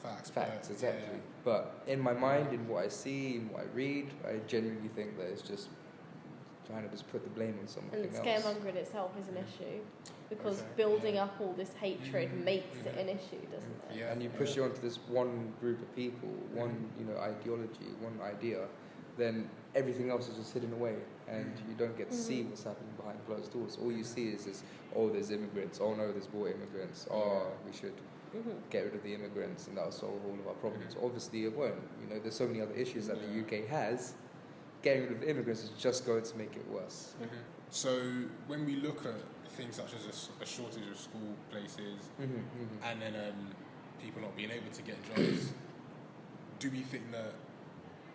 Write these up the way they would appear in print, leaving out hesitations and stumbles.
facts. Facts, exactly. But in my mind, in what I see, in what I read, I genuinely think that it's just trying to just put the blame on someone else. And scaremongering itself is an issue, because building up all this hatred makes it an issue, doesn't it? Yeah. And you push it onto this one group of people, one ideology, one idea, then everything else is just hidden away, and you don't get to see what's happening behind closed doors. All you see is this: oh, there's immigrants. Oh no, there's more immigrants. Oh, we should get rid of the immigrants, and that'll solve all of our problems. Obviously, it won't. There's so many other issues that the UK has. Getting rid of immigrants is just going to make it worse. So when we look at things such as a shortage of school places, and then people not being able to get jobs, do we think that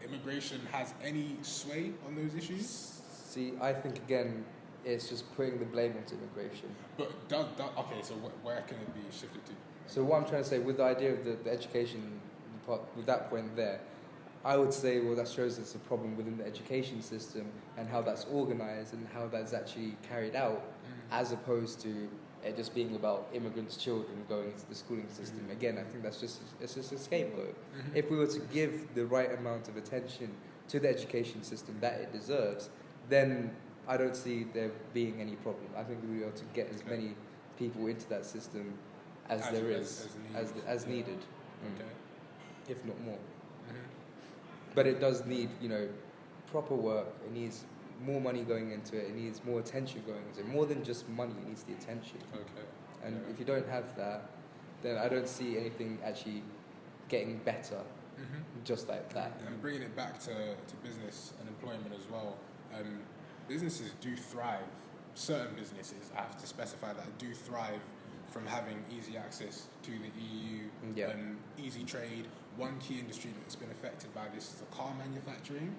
immigration has any sway on those issues? See, I think again, it's just putting the blame onto immigration. But okay, so where can it be shifted to? So what I'm trying to say with the idea of the education part, with that point there, I would say, well, that shows it's a problem within the education system and how that's organised and how that's actually carried out, as opposed to it just being about immigrants' children going into the schooling system. Again, I think it's just a scapegoat. If we were to give the right amount of attention to the education system that it deserves, then I don't see there being any problem. I think we ought to get as many people into that system as needed, if not more. But it does need, proper work. It needs more money going into it. It needs more attention going into it. More than just money, it needs the attention. And if you don't have that, then I don't see anything actually getting better just like that. And bringing it back to business and employment as well, businesses do thrive. Certain businesses, I have to specify that, do thrive from having easy access to the EU, easy trade. One key industry that's been affected by this is the car manufacturing,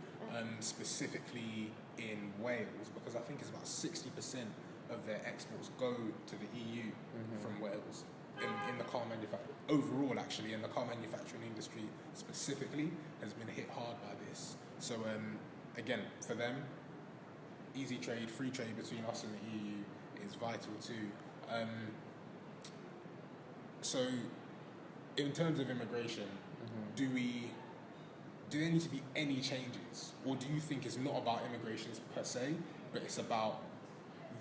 specifically in Wales, because I think it's about 60% of their exports go to the EU from Wales in the car manufacturing. Overall, actually, in the car manufacturing industry specifically, has been hit hard by this. So again, for them, easy trade, free trade between us and the EU is vital too. So in terms of immigration, do there need to be any changes, or do you think it's not about immigration per se, but it's about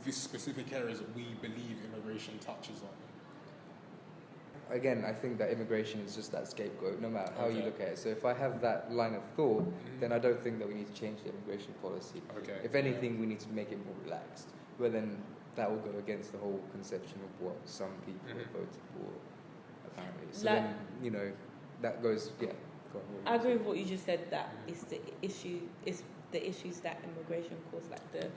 this specific areas that we believe immigration touches on? Again, I think that immigration is just that scapegoat, no matter how you look at it. So if I have that line of thought, then I don't think that we need to change the immigration policy. If anything, we need to make it more relaxed. But then that will go against the whole conception of what some people have voted for, apparently. So then, that goes, I agree with what you just said, that it's the issues that immigration causes, like the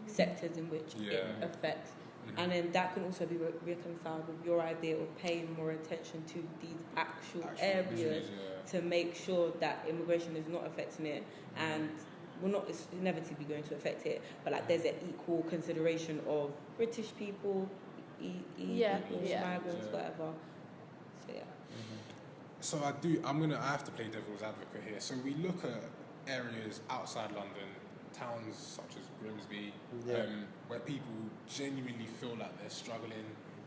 sectors in which it affects. And then that can also be reconciled with your idea of paying more attention to these actual areas to make sure that immigration is not affecting it, and it's inevitably going to affect it, but like there's an equal consideration of British people, migrants, whatever. So I have to play devil's advocate here. So we look at areas outside London, towns such as Grimsby, where people genuinely feel like they're struggling,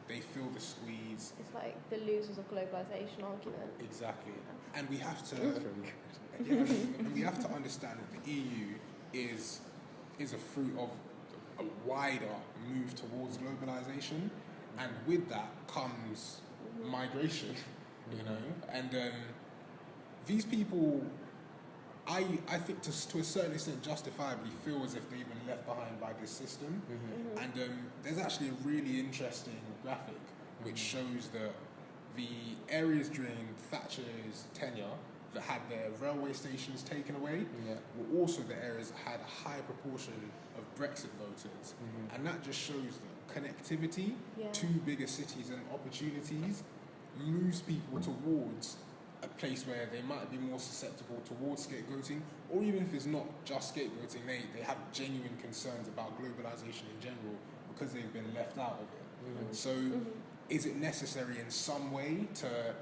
they feel the squeeze. It's like the losers of globalisation argument. Exactly. And we have to we have to understand that the EU is a fruit of a wider move towards globalisation, and with that comes migration, and these people, I think to a certain extent justifiably feel as if they've been left behind by this system. And there's actually a really interesting graphic which shows that the areas during Thatcher's tenure that had their railway stations taken away were also the areas that had a high proportion of Brexit voters. And that just shows that connectivity to bigger cities and opportunities moves people towards a place where they might be more susceptible towards scapegoating, or even if it's not just scapegoating, they have genuine concerns about globalisation in general because they've been left out of it. So is it necessary in some way to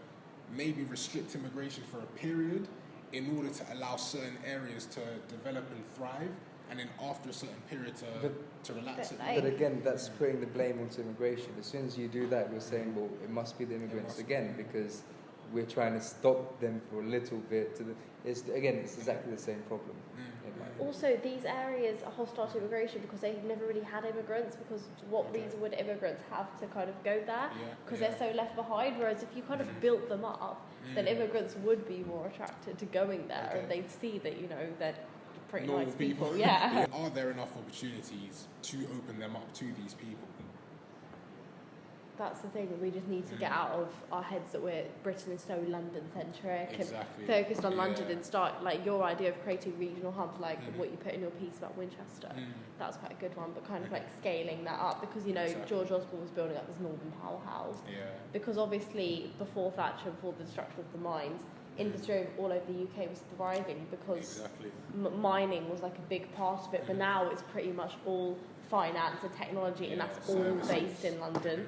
maybe restrict immigration for a period in order to allow certain areas to develop and thrive, and then after a certain period to relax it? But again, that's putting the blame onto immigration. As soon as you do that, you're saying, well, it must be the immigrants again, because we're trying to stop them for a little bit. It's exactly the same problem. Also, these areas are hostile to immigration because they've never really had immigrants, because what reason would immigrants have to kind of go there? Because they're so left behind, whereas if you kind of built them up, then immigrants would be more attracted to going there, and they'd see that, they're pretty Normal nice people. Yeah. Are there enough opportunities to open them up to these people? That's the thing, we just need to get out of our heads that Britain is so London-centric and focused on London, and start, like, your idea of creating regional hubs, like what you put in your piece about Winchester. That's quite a good one, but kind of like scaling that up, because, George Osborne was building up this northern powerhouse. Because obviously, before Thatcher, before the destruction of the mines, industry all over the UK was thriving because mining was like a big part of it, but now it's pretty much all finance and technology, and that's all based in London.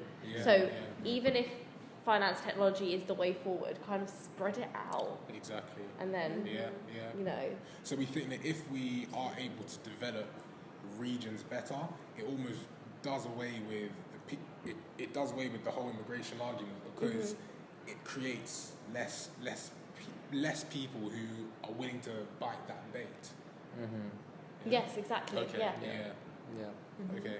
Even if finance technology is the way forward, kind of spread it out. Exactly. And then, So we think that if we are able to develop regions better, it almost does away with it does away with the whole immigration argument, because it creates less people who are willing to bite that bait. Yes, exactly. Okay. Yeah. Okay.